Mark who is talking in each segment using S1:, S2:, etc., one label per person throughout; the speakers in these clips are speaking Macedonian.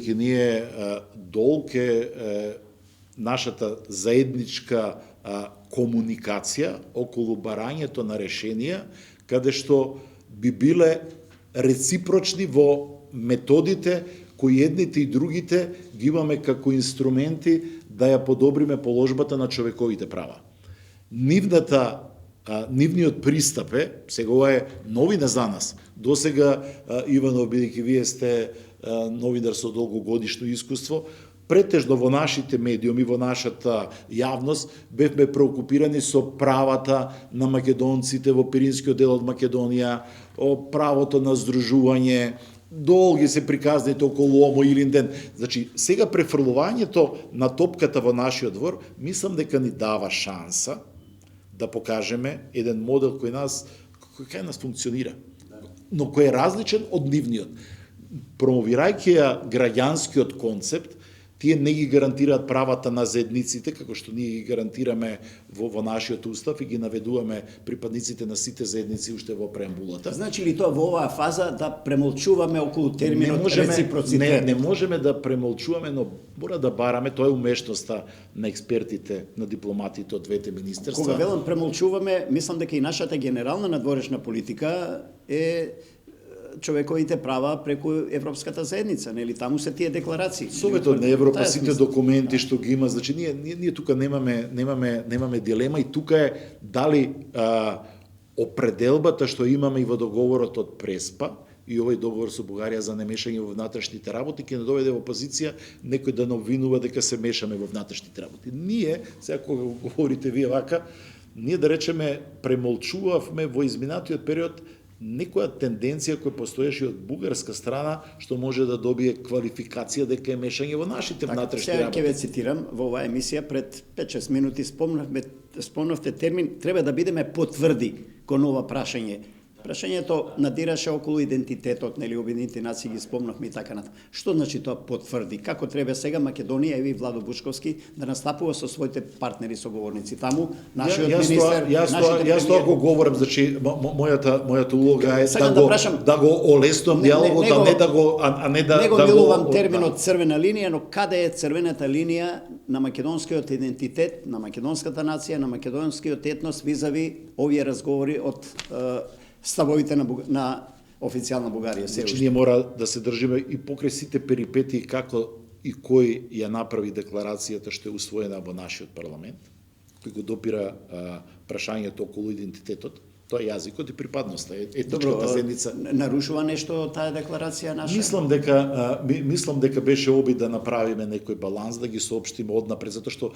S1: Ние долг е нашата заедничка комуникација околу барањето на решенија, каде што би биле реципрочни во методите кои едните и другите ги имаме како инструменти да ја подобриме положбата на човековите права. Нивниот пристап е, сега ова е новина за нас. Досега, Иванов, бидејќи вие сте новинар со долгогодишно искуство, претежно во нашите медиуми, во нашата јавност, бевме преокупирани со правата на македонците во Пиринскиот дел од Македонија, о правото на здружување, долги се приказните околу Омо Илинден. Значи, сега префрлувањето на топката во нашиот двор, мислам дека ни дава шанса да покажеме еден модел кој кај нас функционира, но кој е различен од нивниот. Промовирајќи ја граѓанскиот концепт, тие не ги гарантираат правата на заедниците, како што ние ги гарантираме во нашиот устав и ги наведуваме припадниците на сите заедници уште во преамбулата.
S2: Значи ли тоа во оваа фаза да премолчуваме околу терминот реципроцитет?
S1: Не можеме да премолчуваме, но мора да бараме, тоа е умешноста на експертите, на дипломатите од двете министерства.
S2: Кога велам премолчуваме, мислам дека и нашата генерална надворешна политика е човековите права преку Европската заедница, нели таму се тие декларации.
S1: Советот на Европа, сите документи што ги има, значи ние тука немаме дилема, и тука е дали определбата што имаме и во договорот од Преспа и овој договор со Бугарија за немешање во внатрешните работи ќе не доведе во позиција некој да не обвинува дека се мешаме во внатрешните работи. Ние, сега кога говорите вие вака, ние да речеме премолчувавме во изминатиот период некоја тенденција која постоеше од бугарска страна, што може да добие квалификација дека е мешање во нашите внатрешни работи.
S2: Сега ќе ве цитирам, во оваа емисија пред 5-6 минути спомнавте термин треба да бидеме потврди кон ова прашање. Прашањето надираше околу идентитетот, нели Обединетите нации ги спомнавме и така натаму. Што значи тоа потврди? Како треба сега Македонија и Владо Бучковски да настапува со своите партнери соговорници таму? Нашиот министер,
S1: јас тоа го говорам, значи мојата улога е да го олеснам диалогот, а не да
S2: го милувам терминот црвена линија, но каде е црвената линија на македонскиот идентитет, на македонската нација, на македонскиот етнос визави овие разговори од ставовите на официјална Бугарија.
S1: Значи, ние мора да се држиме и покрај сите перипетии како и кој ја направи декларацијата што е усвоена во нашиот парламент, кој го допира прашањето околу идентитетот, тоа е јазикот и припадноста, етничката заедница.
S2: Нарушува нешто таа декларација наша?
S1: Мислам дека беше обид да направиме некој баланс, да ги соопштиме однапред, затоа што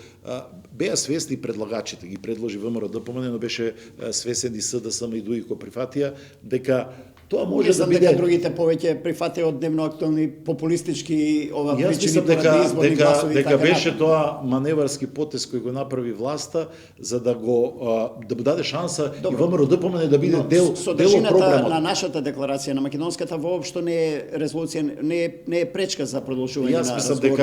S1: беа свесни предлагачите, ги предложи ВМРО ДПМН, но беше свесен и СДСМ и други кои прифатија дека тоа може да биде.
S2: Дека другите повеќе прифатија од дневно актуелни популистички
S1: причини дека беше тоа маневарски потез кој го направи власта за да му даде шанса и ВМРО ДПМН да биде дел од проблемот.
S2: На нашата декларација на македонската воопшто не е резолуција, не е пречка за продолжување на разговор.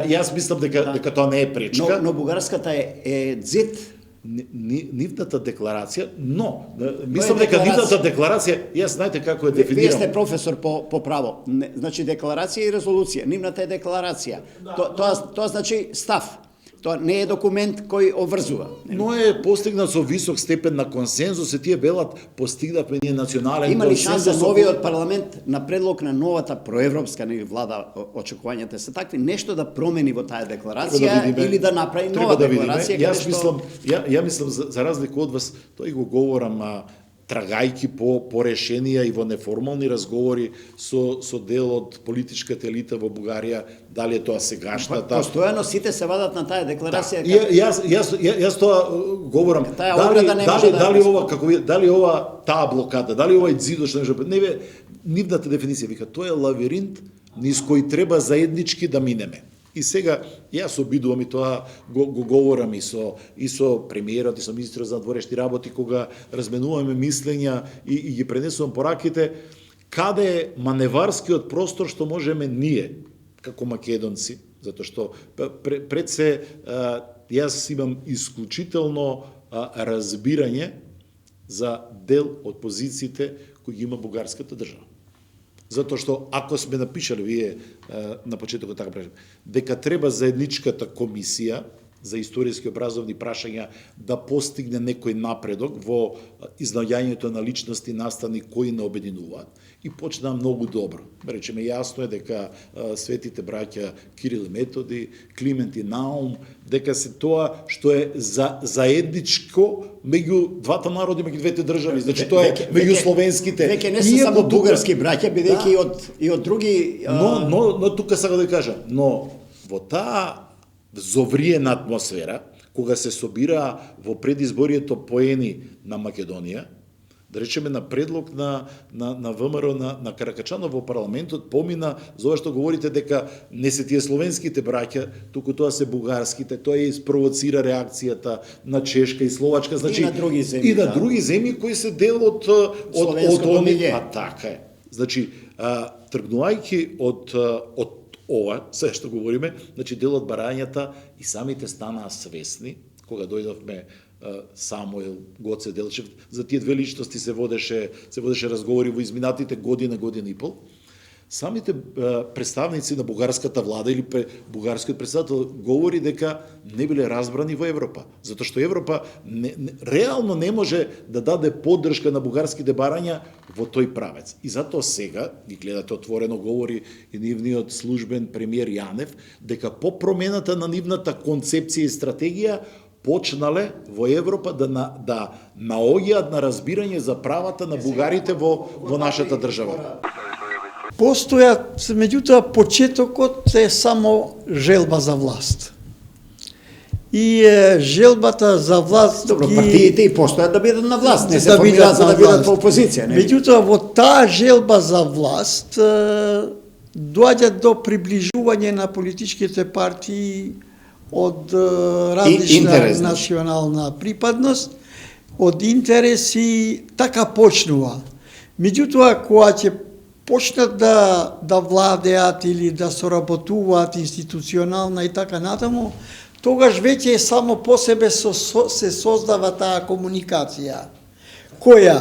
S1: Јас мислам дека тоа не е пречка.
S2: Но бугарската е зет
S1: нивната декларација, но мислам дека нивната декларација, јас знаете како е дефинирам.
S2: Вие сте професор по право. Значи декларација и резолуција. Нивната е декларација. Тоа значи став. Тоа не е документ кој обврзува.
S1: Но е постигнат со висок степен на консензус и тие велат постигнавме ние национален консензус.
S2: Има ли шанса новиот парламент на предлог на новата проевропска влада, очекувањата се такви, нешто да промени во таа декларација или да направи нова декларација?
S1: Ја мислам за разлика од вас, тој го говорам трагајки по решенија и во неформални разговори со дел од политичката елита во Бугарија, дали е тоа сегашната.
S2: Постојано сите се вадат на таа декларација.
S1: Јас тоа говорам. Дали ова таа блокада, дали овај ѕидот што нивната дефиниција вика тоа е лавиринт низ кој треба заеднички да минеме. И сега јас обидувам и тоа го говорам и со премиерот и со министерот за надворешни работи кога разменуваме мислења и ги пренесувам пораките каде е маневарскиот простор што можеме ние како македонци, затоа што пред се јас имам исклучително разбирање за дел од позициите кои ги има бугарската држава. Затоа што ако сме напишали вие на почетокот така кажем, дека треба заедничката комисија за историски образовни прашања да постигне некој напредок во изнаоѓањето на личности настани кои не обединуваат. И почна многу добро. Речеме, јасно е дека светите браќа Кирил и Методи, Климент и Наум, дека се тоа што е заедничко меѓу двата народи, меѓу двете држави. Значи тоа е меѓу словенските.
S2: Веќе не се само бугарски браќа, бидејќи и од други
S1: Но тука сакам да кажам, но во таа зовриена атмосфера, кога се собира во предизборието поени на Македонија, да речеме на предлог на ВМРО на Каракачанов во парламентот помина за ова што говорите дека не се тие словенските браќа, туку тоа се бугарските, тоа ја испровоцира реакцијата на Чешка и Словачка, значи
S2: и на други земји,
S1: други земји кои се дел од
S2: милје.
S1: така е. Значи тргнувајќи од ова, се што говориме, значи дел од барањата и самите станаа свесни, кога дојдовме Самуел, Гоце Делчев, за тие две личности се водеше разговори во изминатите година и пол. Самите представници на бугарската влада или бугарскиот председател говори дека не биле разбрани во Европа, затоа што Европа реално не може да даде поддршка на бугарските барања во тој правец. И затоа сега, ги гледате отворено, говори и нивниот службен премиер Јанев, дека по промената на нивната концепција и стратегија почнале во Европа да наоѓаат на разбирање за правата на бугарите во нашата држава.
S3: Постојат, меѓутоа, почетокот е само желба за власт. И желбата за власт...
S2: Добро, партиите и постојат да бидат на власт, не се формираат за да бидат во опозиција.
S3: Меѓутоа, во таа желба за власт доаѓа до приближување на политичките партии од различна национална припадност, од интереси, така почнува. Меѓутоа, кога ќе почнат да владеат или да соработуваат институционална и така натаму, тогаш веќе само по себе се создава таа комуникација, која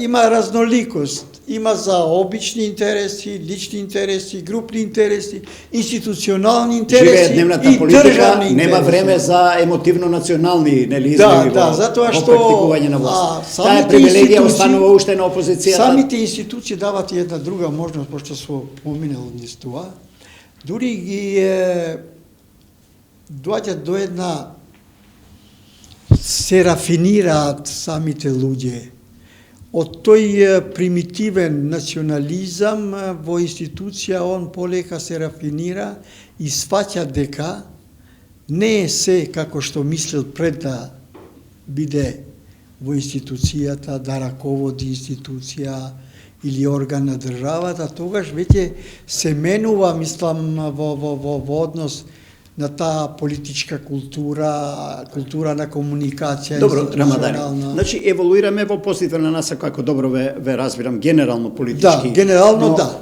S3: има разноликост, има за обични интереси, лични интереси, групни интереси, институционални интереси и државни интереси.
S2: Нема време за емотивно-национални изјави во практикување на власт. Таа привилегија останува уште на опозицијата.
S3: Самите институции дават и една друга можност, пошто сум поминал низ тоа, дури ги доаѓат до една, се рафинираат самите луѓе. Од тој примитивен национализам во институција он полека се рафинира и сваќа дека не е се како што мислел пред да биде во институцијата, да раководи институција или орган на државата, тогаш веќе се менува, мислам, во однос на таа политичка култура на комуникација.
S2: Добро, Рамадан. Значи, еволуираме во позитивна насока, како добро ве разбирам, генерално политички.
S3: Да, генерално да.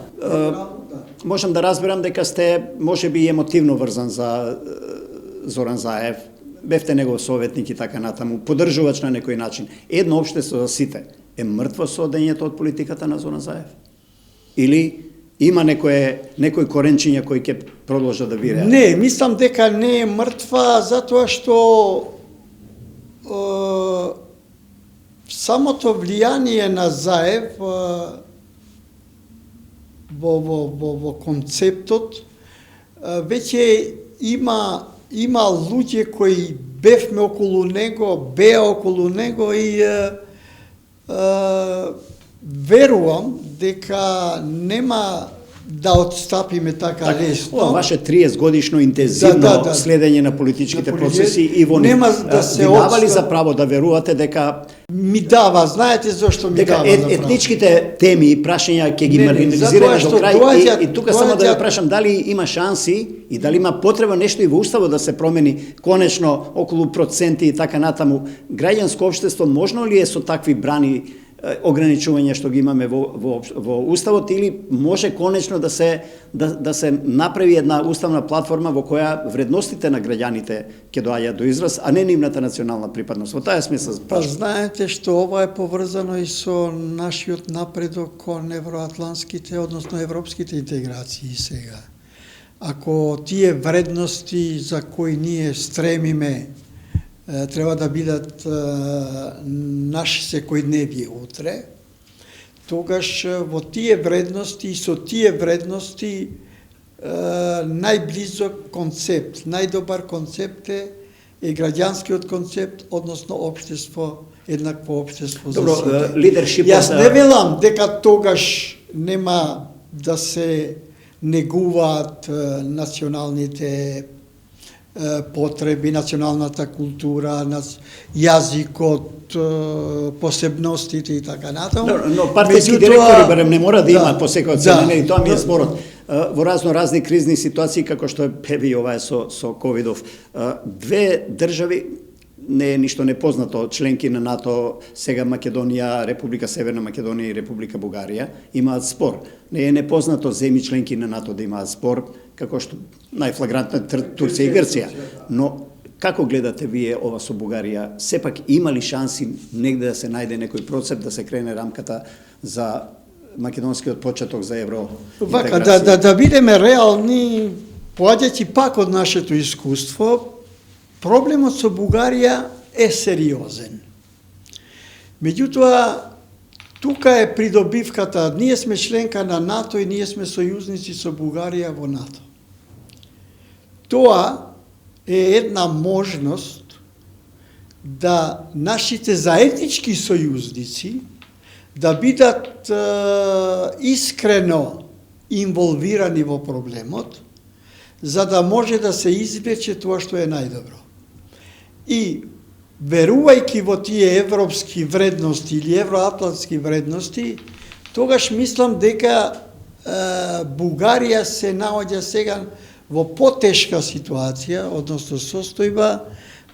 S2: Можам да разбирам дека сте, може би, емотивно врзан за Зоран Заев, бевте негов советник и така натаму, поддржувач на некој начин. Едно општество за сите е мртво со одењето од политиката на Зоран Заев? Или има некои коренчиња кои ќе продолжат да виреат?
S3: Не, мислам дека не е мртва, затоа што самото влијание на Заев во концептот веќе има луѓе кои бевме околу него, беа околу него и верувам дека нема да отстапиме така лесно.
S2: Ова ваше 30 годишно интензивно следење на политичките процеси и во
S3: нема да се
S2: дава ли за право да верувате дека
S3: ми дава, знаете зошто ми дава за право?
S2: Етничките теми и прашања ќе ги маргинализираме до крај и тука само да ја прашам дали има шанси и дали има потреба нешто и во уставот да се промени конечно околу проценти и така натаму. Граѓанско општество можно ли е со такви брани ограничување што ги имаме во Уставот, или може конечно да се направи една уставна платформа во која вредностите на граѓаните ќе доаѓаат до израз, а не нивната национална припадност. Во таа смисла
S3: Па знаете што ова е поврзано и со нашиот напредок кон евроатлантските, односно европските интеграции сега. Ако тие вредности за кои ние стремиме треба да бидат наш секојдневие утре, тогаш во тие вредности и со тие вредности најблизок концепт, најдобар концепт е граѓанскиот концепт, односно општество, еднакво општество за сите.
S2: лидершипот.
S3: Јас не велам дека тогаш нема да се негуваат националните потреби, националната култура, јазикот, посебностите и така натаму.
S2: Но партиски директори барем не мора да имаат по секоја цена, и тоа ми е зборот. Во разни кризни ситуации, како што е пеби ова со ковидов, две држави, не е ништо непознато, членки на НАТО, сега Македонија, Република Северна Македонија и Република Бугарија, имаат спор. Не е непознато земји членки на НАТО да имаат спор, како што најфлагрантно Турција и Грција. Но како гледате вие ова со Бугарија? Сепак има ли шанси негде да се најде некој процеп, да се крене рамката за македонскиот почеток за евро интеграција?
S3: Да бидеме реални, поаѓајќи пак од нашето искуство, проблемот со Бугарија е сериозен. Меѓутоа, тука е придобивката. Ние сме членка на НАТО и ние сме сојузници со Бугарија во НАТО. Тоа е една можност да нашите заеднички сојузници да бидат искрено инволвирани во проблемот, за да може да се извлече тоа што е најдобро. И верувајќи во тие европски вредности или евроатлантски вредности, тогаш мислам дека Бугарија се наоѓа сега во потешка ситуација, односно состојба,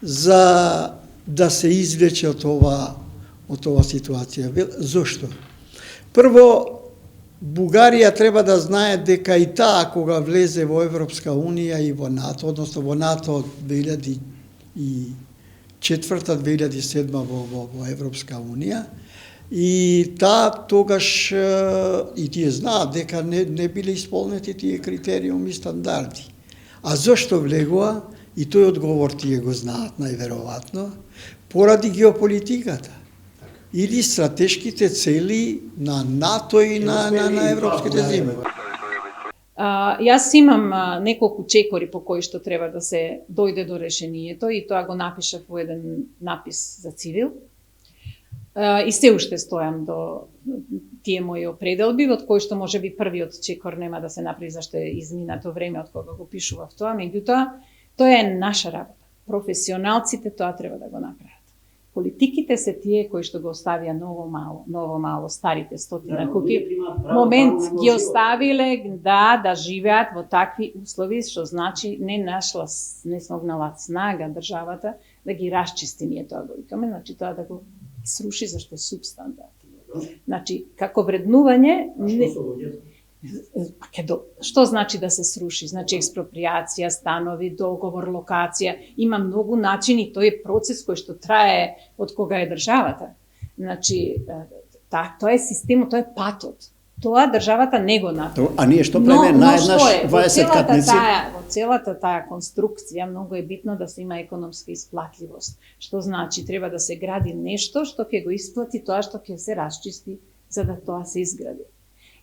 S3: за да се извлече од ова ситуација. Зошто? Прво, Бугарија треба да знае дека и таа кога влезе во Европска Унија и во НАТО, односно во НАТО 2004-2007 во Европска Унија, и таа тогаш и тие знаат дека не биле исполнети тие критериуми и стандарди. А зошто влегува? И тој одговор тие го знаат најверојатно, поради геополитиката или стратешките цели на НАТО и на европските земји.
S4: Јас имам неколку чекори по кои што треба да се дојде до решението, и тоа го напишав во еден напис за цивил. И се уште стојам до тие мои определби, од кои што може би првиот чекор нема да се направи, зашто е изминато време од кога го пишував тоа, меѓутоа тоа е наша работа. Професионалците тоа треба да го направат. Политиките се тие кои што го оставија ново мало старите стотина куки. Момент ги оставиле да живеат во такви услови, што значи не смогнала снага државата да ги расчисти, ние тоа го викаме, значи тоа да го сруши, зашто е субстандард. Значи, како вреднување... Што значи да се сруши? Значи експроприација, станови, договор, локација. Има многу начини, тој е процес кој што трае од кога е државата. Значи, тоа е системот, тоа е патот. Тоа државата не го направи.
S2: А ние што правиме наеднаш 20 катници?
S4: Во целата таа конструкција многу е битно да се има економска исплатливост. Што значи треба да се гради нешто што ќе го исплати тоа што ќе се расчисти за да тоа се изгради.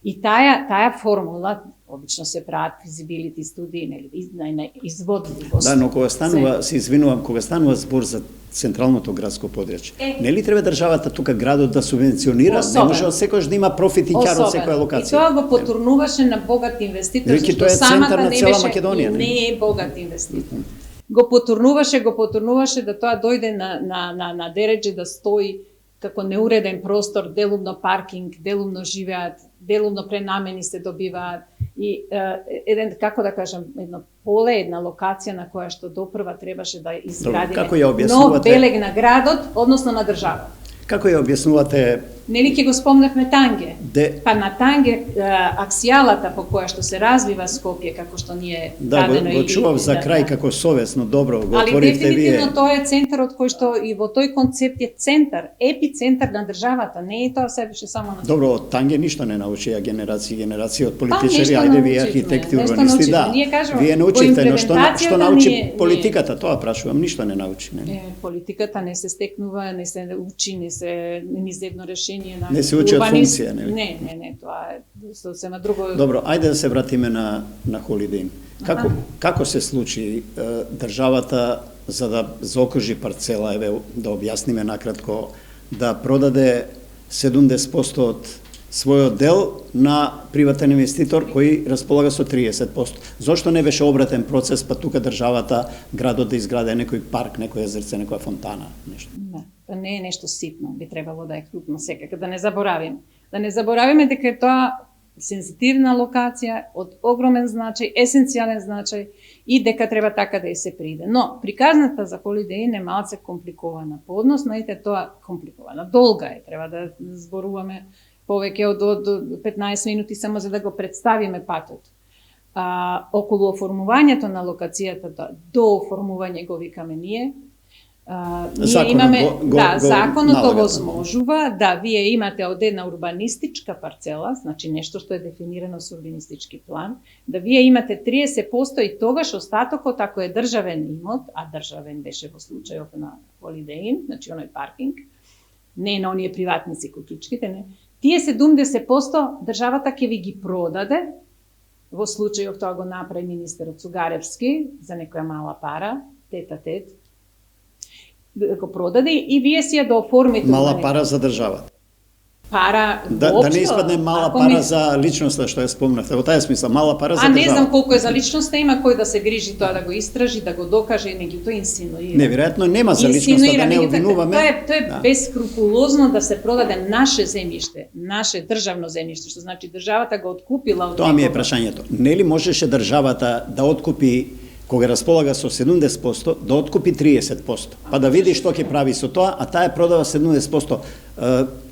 S4: И таа формула обично се прават физибилити студии, нели, изводливост.
S2: Да, но кога станува, се извинувам, кога станува збор за централното градско подрачје, нели треба државата тука градот да субвенционира? Не може секојаш да има профит и ќар од секоја локација.
S4: И тоа го потурнуваше на богат инвеститор,
S2: што самата не беше и
S4: не е богат инвеститор. Го потурнуваше да тоа дојде на дередже да стои како неуреден простор, делумно паркинг, делумно живеат, делумно пренамени се добиваат и еден, како да кажам, едно поле, една локација на која што допрва требаше да изградиме нов белег на градот, односно на државата.
S2: Како ја објаснувате
S4: Нели ќе го спомнавме Танге.
S2: Де-
S4: Па на Танге аксијалата по која што се развива Скопје, како што ни е
S2: Да,
S4: дадено
S2: го чував за крај
S4: да.
S2: како совесно, добро го
S4: Али
S2: отворивте вие.
S4: дефинитивно тоа е центарот кој што и во тој концепт е центар, епицентар на државата, не е тоа се беше само на
S2: Добро, од Танге ништо не научија генерации од
S4: Па,
S2: политичари,
S4: нешто
S2: ајде вие
S4: научивме,
S2: архитекти,
S4: нешто
S2: урбанисти,
S4: научивме.
S2: да.
S4: Ние кажуваме,
S2: Вие
S4: во
S2: научивте, но што
S4: имплементацијата
S2: научи
S4: ние-
S2: политиката, тоа прашувам, ништо не научи, не.
S4: Политиката не се стекнува, не се учи, не се ни за едно решение на
S2: Не се учи од
S4: урбанист-
S2: функција, нели?
S4: Не, тоа е сосема друго.
S2: Добро, ајде да се вратиме на Холидеин. Како се случи државата за да заокружи парцела, еве да објасниме накратко, да продаде 70% од својот дел на приватен инвеститор кој располага со 30%. Зошто не беше обратен процес, па тука државата, градот да изграде некој парк, некој езерце, некоја фонтана, нешто?
S4: Не, тоа не е нешто ситно, би требало да е крупно секако, да не заборавиме. Да не заборавиме дека е тоа сензитивна локација од огромен значај, есенцијален значај и дека треба така да и се приде. Но приказната за Holiday Inn е малце компликована. По однос на тоа компликована, долга е, треба да зборуваме повеќе од 15 минути само за да го представиме патот. Околу оформувањето на локацијата, до оформување го викаме ние, ние имаме, законот овозможува да вие имате од една урбанистичка парцела, значи нешто што е дефинирано со урбанистички план, да вие имате 30% и тогаш остатокот, ако е државен имот, а државен беше во случајот на Holiday Inn, значи оној паркинг, не на оние приватници куќичките, не. Тие 70% државата ќе ви ги продаде, во случајов тоа го направи министерот Цугаревски за некоја мала пара, тет-а-тет, го продаде и вие си ја да оформите.
S2: Мала пара за државата.
S4: Пара
S2: Да не испадне мала пара за личноста што ја спомнавте. Во тај смисла, мала пара за државата.
S4: А не знам колку е за личноста, има кој да се грижи тоа да го истражи, да го докаже, меѓутоа инсинуира.
S2: Неверојатно нема за личноста, да не обвинуваме.
S4: Тоа е бескрупулозно да се продаде наше земјиште, наше државно земјиште, што значи државата го откупила од
S2: Тоа ми е прашањето. Нели можеше државата да откупи, кога располага со 70%, да откупи 30%, па да види што ќе прави со тоа, а таа продава 70%.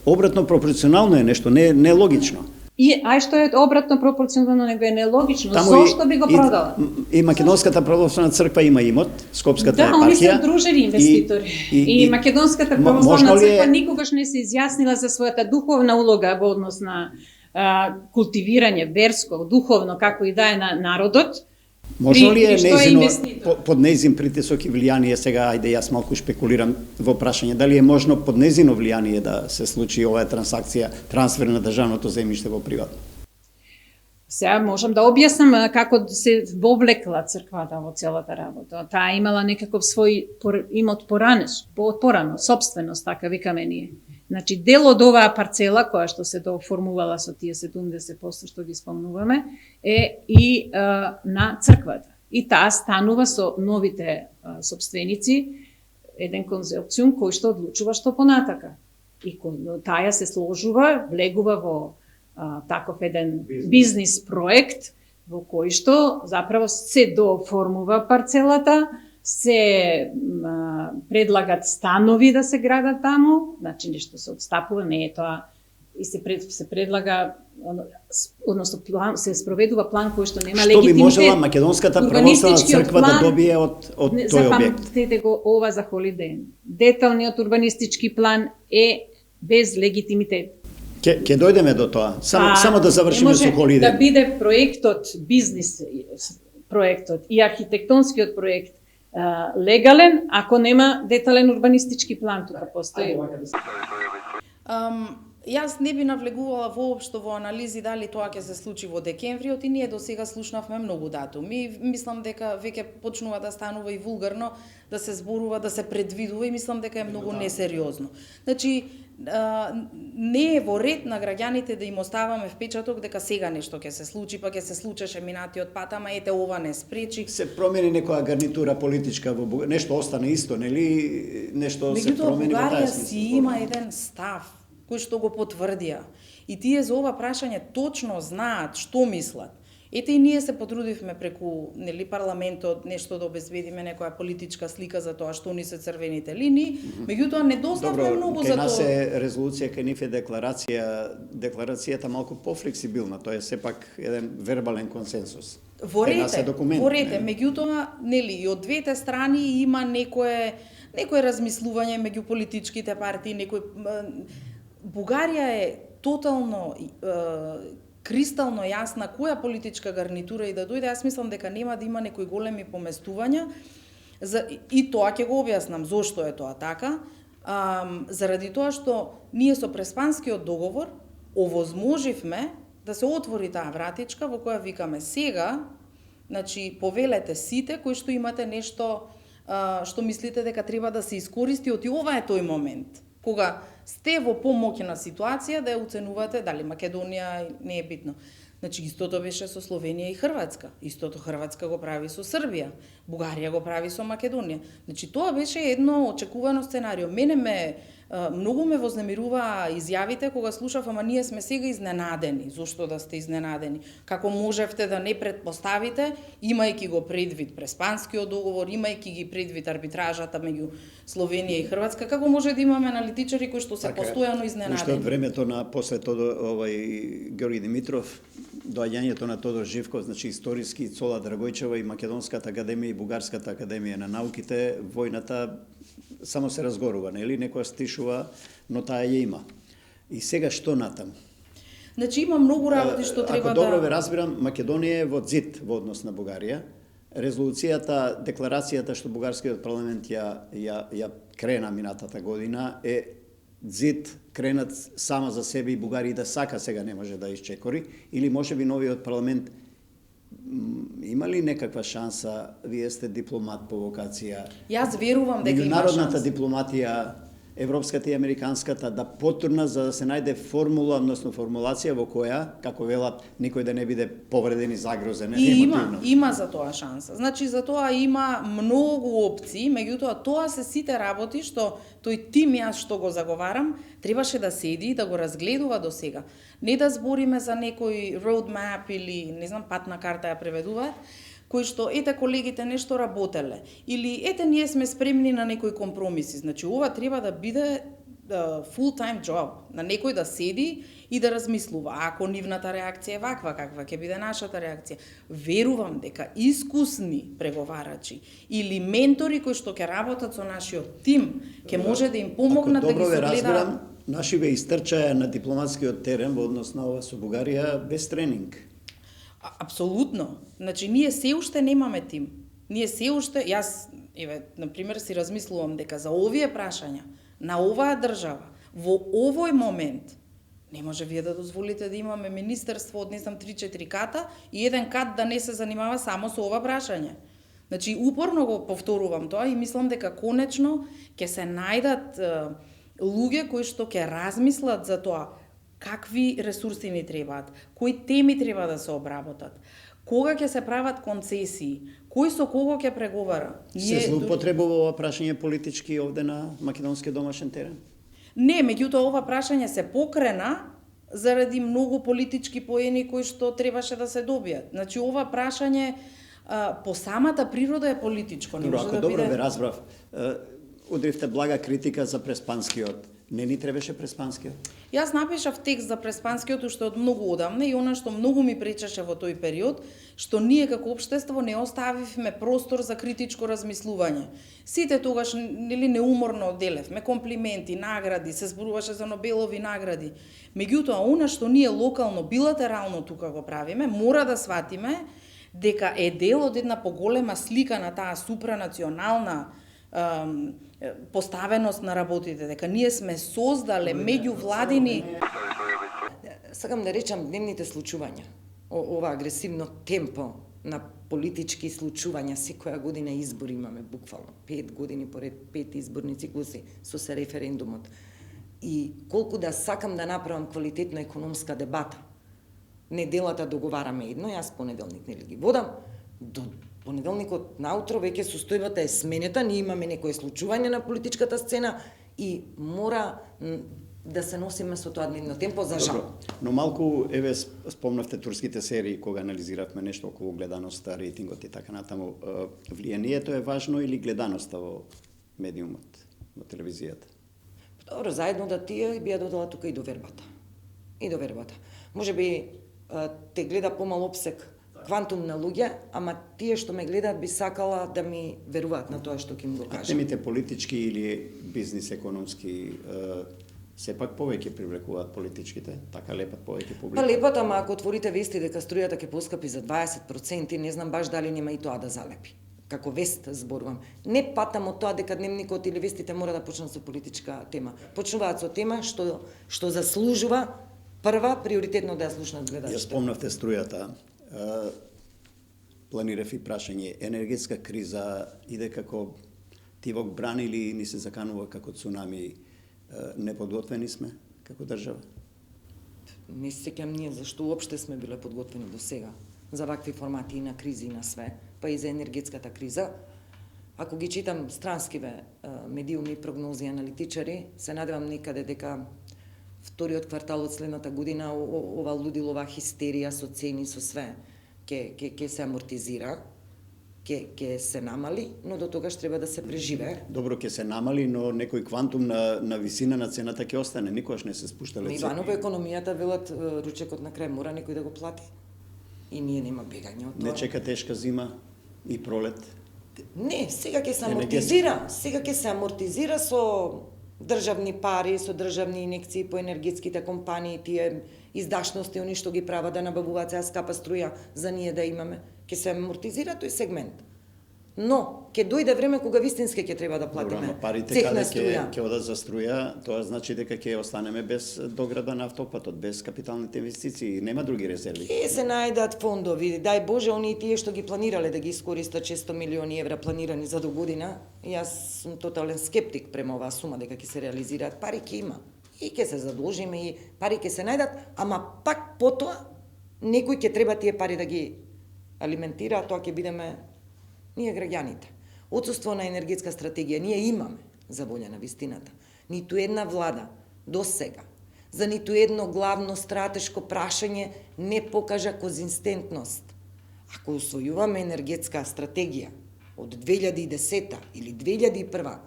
S2: Обратно пропорционално е нешто, не логично.
S4: И што е обратно пропорционално, него е нелогично. Зошто би го продала?
S2: И Македонската православна црква има имот, Скопската епархија.
S4: Да, они се удружени инвеститори. И Македонската православна црква никогаш не се изјаснила за својата духовна улога во однос на култивирање верско, духовно, како и да е на народот.
S2: Можно ли е нејзино, под нејзин притисок и влијание, сега, ајде јас малку шпекулирам во прашање, дали е можно под нејзино влијание да се случи оваа трансакција, трансфер на државното земјиште во приватно?
S4: Сега можам да објаснам како се вовлекла црквата во целата работа. Таа имала некаков свој имот порано, собственост, така викаме ние. Значи, дел од оваа парцела, која што се дооформувала со тие 70% што ги спомнуваме, е и на црквата. И таа станува со новите собственици еден конзорциум кој што одлучува што понатака. И таа се сложува, влегува во таков еден бизнис проект во кој што заправо се дооформува парцелата, се предлагат станови да се градат таму, значи нешто се отстапува, не е тоа, и се предлага, односно се спроведува план кој што нема легитимитет.
S2: Што би можела Македонската православна црква да добие од тој објект?
S4: Запамтете го ова за Holiday Inn. Деталниот урбанистички план е без легитимитет.
S2: Ќе дојдеме до тоа. Само да завршиме со Holiday Inn.
S4: Да биде проектот, бизнис проектот и архитектонскиот проект легален, ако нема детален урбанистички план, тука постои.
S5: Јас не би навлегувала воопшто во анализи дали тоа ќе се случи во декемвриот и ние до сега слушнавме многу датуми. Мислам дека веќе почнува да станува и вулгарно да се зборува, да се предвидува и мислам дека е многу несериозно. Значи, не е во ред на граѓаните да им оставаме впечаток дека сега нешто ќе се случи, па ќе се случеше минатиот пат, ама ете ова не спречи.
S2: Се промени некоја гарнитура политичка во Бугарија, нешто остане исто, нели? Нешто се промени во тај смисла.
S5: Бугарија си има еден став кој што го потврдија. И тие за ова прашање точно знаат што мислат. Ете и ние се потрудивме преку парламентот нешто да обезбедиме некоја политичка слика за тоа што ни се црвените линии, меѓутоа не дознавме многу за
S2: кај нас
S5: тоа.
S2: е резолуција, кај нив е декларацијата малку пофлексибилна, тоа е сепак еден вербален консенсус.
S5: Во
S2: Кај нас е
S5: рете,
S2: документ,
S5: во рете,
S2: не?
S5: меѓутоа, и од двете страни има некое размислување меѓу политичките партии, Бугарија е тотално кристално јасна која политичка гарнитура и да дојде, јас мислам дека нема да има некои големи поместувања, и тоа ќе го објаснам зошто е тоа така, заради тоа што ние со Преспанскиот договор овозможивме да се отвори таа вратичка во која викаме сега, значи повелете сите кои што имате нешто што мислите дека треба да се искористи, оти ова е тој момент кога сте во помоќна ситуација да ја оценувате дали Македонија не е битно. Значи истото беше со Словенија и Хрватска, истото Хрватска го прави со Србија, Бугарија го прави со Македонија. Значи тоа беше едно очекувано сценарио. Многу ме вознемируваа изјавите кога слушав, ама ние сме сега изненадени. Зошто да сте изненадени? Како можевте да не предпоставите, имајќи го предвид Преспанскиот договор, имајќи ги предвид арбитражата меѓу Словенија и Хрватска, како може да имаме аналитичари кои што се постојано изненадени?
S2: Уште од времето на после Георги Димитров, доаѓањето на Тодор Живков, значи историски Цола Драгојчева и Македонската академија и Бугарската академија на науките, војната само се разгорува, нели? Некоја стишува, но таа ја има. И сега што натаму?
S5: Значи има многу работи што треба
S2: Ако добро ве разбирам, Македонија е во ѕид во однос на Бугарија. Резолуцијата, декларацијата што Бугарскиот парламент ја крена минатата година е ѕид кренат сама за себе и Бугарија да сака сега не може да исчекори, или може би новиот парламент има ли некаква шанса, вие сте дипломат по вокација?
S5: Јас верувам дека има
S2: Меѓународната
S5: шанса.
S2: дипломатија, европската и американската, да потурна за да се најде формула, односно формулација во која, како велат, никој да не биде повреден и загрозен
S5: И
S2: емотивно.
S5: има за тоа шанса. Значи за тоа има многу опции, меѓутоа тоа се сите работи што тој тим јас што го заговарам требаше да седи и да го разгледува до сега. Не да збориме за некој roadmap или не знам патна карта ја преведуваат, кои што ете колегите нешто работеле или ете ние сме спремни на некои компромиси. Значи ова треба да биде full time job, на некој да седи и да размислува. Ако нивната реакција е ваква, каква ќе биде нашата реакција? Верувам дека искусни преговарачи или ментори кои што ќе работат со нашиот тим, ќе може да им помогнат да ги
S2: Добро ве
S5: согледаат.
S2: разбирам, наши ве истрчаја на дипломатскиот терен во однос на ова со Бугарија без тренинг.
S5: Апсолутно. Значи, ние се уште немаме тим. Ние се уште, например, си размислувам дека за овие прашања, на оваа држава, во овој момент, не може вие да дозволите да имаме министерство од, 3-4 ката и еден кат да не се занимава само со ова прашање. Значи, упорно го повторувам тоа и мислам дека конечно ќе се најдат луѓе кои што ќе размислат за тоа какви ресурси ни требаат, кои теми треба да се обработат, кога ќе се прават концесии, кој со кого ќе преговара.
S2: Се злоупотребува ова прашање политички овде на македонскиот домашен терен?
S5: Не, меѓутоа ова прашање се покрена заради многу политички поени кои што требаше да се добијат. Значи ова прашање по самата природа е политичко, не
S2: Добро,
S5: може
S2: ако
S5: да
S2: добро
S5: биде.
S2: ве разбрав, удривте блага критика за Преспанскиот. Не ни требаше Преспанскиот?
S5: Јас напишав текст за Преспанскиот уште од многу одамна и она што многу ми пречеше во тој период, што ние како општество не оставивме простор за критичко размислување. Сите тогаш неуморно делевме комплименти, награди, се зборуваше за Нобелови награди. Меѓутоа, она што ние локално, билатерално тука го правиме, мора да сватиме дека е дел од една поголема слика на таа супранационална поставеност на работите, дека ние сме создале меѓувладини.
S6: Сакам да речам дневните случувања, ова агресивно темпо на политички случувања, секоја година избори имаме, буквално 5 години поред, 5 изборни циклуси со се референдумот. И колку да сакам да направам квалитетна економска дебата, неделата договараме едно, јас понеделник нели ги водам, до понеделникот наутро веќе состојбата е сменета, ние имаме некое случување на политичката сцена и мора да се носиме со тоа дневно темпо, за жал.
S2: Добро, но малку, еве, спомнавте турските серии, кога анализиравме нешто околу гледаноста, рейтингот и така натаму. Влијанието е важно или гледаноста во медиумот, во телевизијата?
S6: Добро, заедно да тие би ја додала тука и довербата. И довербата. Може би те гледа помал обсек квантум на луѓе, ама тие што ме гледаат би сакала да ми веруваат на тоа што ќе им го
S2: А
S6: кажам.
S2: темите политички или бизнис економски сепак повеќе привлекуваат политичките, така лепат повеќе
S6: Па
S2: публика.
S6: лепат, ама ако отворите вести дека струјата ќе поскапи за 20%, не знам баш дали нема и тоа да залепи. Како вест зборувам. Не патам од тоа дека дневникот или вестите мора да почнат со политичка тема. Почнуваат со тема што заслужува прва приоритетно да ја слушнат
S2: Ја
S6: гледачите.
S2: спомнавте струјата. Планирав и прашање. Енергетска криза иде како тивок бран или ни се заканува како цунами? Неподготвени сме како држава?
S6: Не се сеќам ние зашто уопште сме биле подготвени до сега за вакви формати и на кризи и на све, па и за енергетската криза. Ако ги читам странскиве медиуми, прогнози, аналитичари, се надевам некаде дека вториот квартал од следната година ова лудило, ова хистерија со цени, со све, ќе се амортизира, ќе се намали, но до тогаш треба да се преживее.
S2: Добро, ќе се намали, но некој квантум на висина на цената ќе остане, никогаш не се спуштале цени.
S6: Иваново економијата велат ручекот на крај мора некој да го плати. И ние нема бегање од тоа.
S2: Не чека тешка зима и пролет.
S6: Не, сега ќе се амортизира. Сега ќе се амортизира со државни пари, со државни инекции по енергетските компании, тие издашности, они што ги прават да набавуваат сега скапа струја за ние да имаме. Ќе се амортизира тој сегмент. Но, ќе дојде време кога вистински ќе треба да платиме
S2: Добро, но парите
S6: цех
S2: каде
S6: на струја.
S2: ќе одат за струја, тоа значи дека ќе останеме без дограда на автопатот, без капиталните инвестиции, нема други резерви.
S6: Ќе се најдат фондови, дај Боже, оние тие што ги планирале да ги искористат 600 милиони евра планирани за до година, јас сум тотален скептик према оваа сума дека ќе се реализираат, пари ќе има. И ќе се задолжиме и пари ќе се најдат, ама пак потоа некој ќе треба тие пари да ги алиментира, а тоа ќе бидеме ние граѓаните. Отсуство на енергетска стратегија ние имаме, за волја на вистината. Ниту една влада до сега за ниту едно главно стратешко прашање не покажа конзистентност. Ако усвојуваме енергетска стратегија од 2010 или 2001,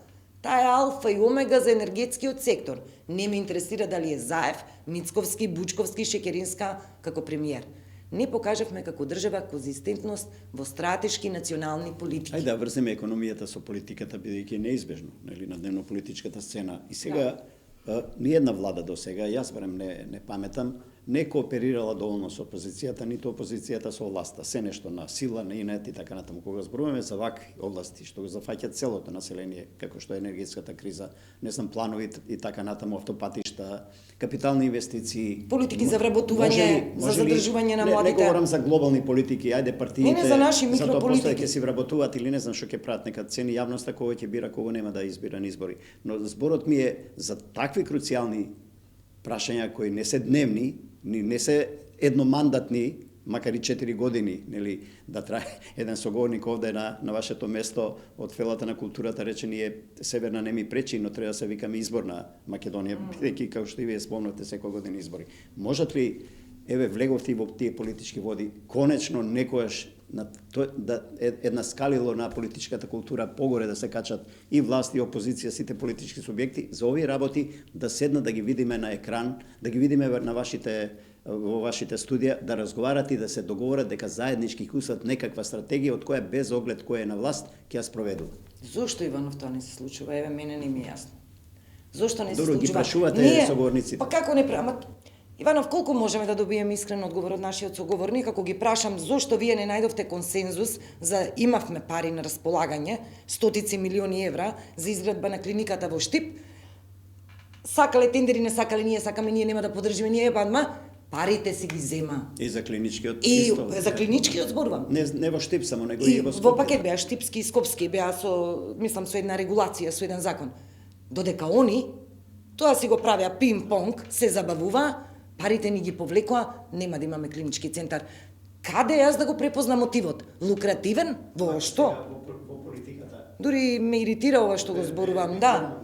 S6: таа е алфа и омега за енергетскиот сектор. Не ме интересира дали е Заев, Мицковски, Бучковски, Шекеринска како премиер. Не покажавме како држава конзистентност во стратешки национални политики.
S2: Ајде да врземе економијата со политиката, бидејќи е неизбежно, нели, на дневно-политичката сцена. И сега, ни една влада до сега, јас барем не паметам, не кооперирала доволно со опозицијата, ниту опозицијата со власта. Се нешто на сила, на инет и така натаму. Кога зборуваме за вакви области, што го зафаќаат целото население, како што е енергетската криза, не знам, планови и така натаму, автопатишта, капитални инвестиции.
S6: Политики за вработување, за задржување на младите.
S2: Не говорам за глобални политики, ајде партиите.
S6: Не, за наши
S2: за тоа
S6: микрополитики.
S2: постојат ќе си вработуваат или не знам што ќе прават, нека цени јавноста кого ќе бира, кого нема да избира на избори. Но зборот ми е за такви круцијални прашања кои не се дневни, не се едномандатни, макар и 4 години, нели, да трае. Еден соговорник овде на вашето место од фелата на културата рече ние северна не ми пречи, но треба да се викаме изборна Македонија, бидејќи како што и вие спомнавте секоја година избори. Можат ли, еве влеговте во тие политички води, конечно некојаш една скалило на политичката култура погоре да се качат и власт и опозиција, сите политички субјекти, за овие работи да седнат да ги видиме на екран, да ги видиме во вашите студија, да разговарат и да се договорат дека заеднички ќе усвојат некаква стратегија од која без оглед кој е на власт ќе ја спроведува.
S6: Зошто, Иванов, тоа не се случува? Еве, мене не ми е јасно. Зошто не се
S2: Добро,
S6: случува?
S2: ги прашувате соговорниците.
S6: Па како не прашуваме? Иванов, колку можеме да добиеме искрен одговор од нашиот соговорник ако ги прашам зошто вие не најдовте консензус за имавме пари на располагање, стотици милиони евра за изградба на клиниката во Штип? Сакале тендери, не сакале, ние сакаме, ние нема да поддржиме, ние бадма, парите си ги зема.
S2: И за клиничкиот
S6: И
S2: исто.
S6: за клиничкиот зборувам.
S2: Не во Штип само, него
S6: И
S2: и во
S6: во
S2: Скопје.
S6: пакет беа Штипски и Скопски, беа со една регулација, со еден закон. Додека они тоа си го правеа пинг-понг, се забавува, парите ни ги повлекоа, нема да имаме клинички центар. Каде јас да го препознам мотивот? Лукративен? Во што?
S2: Во политиката.
S6: Дури ме иритира ова што го зборувам, да.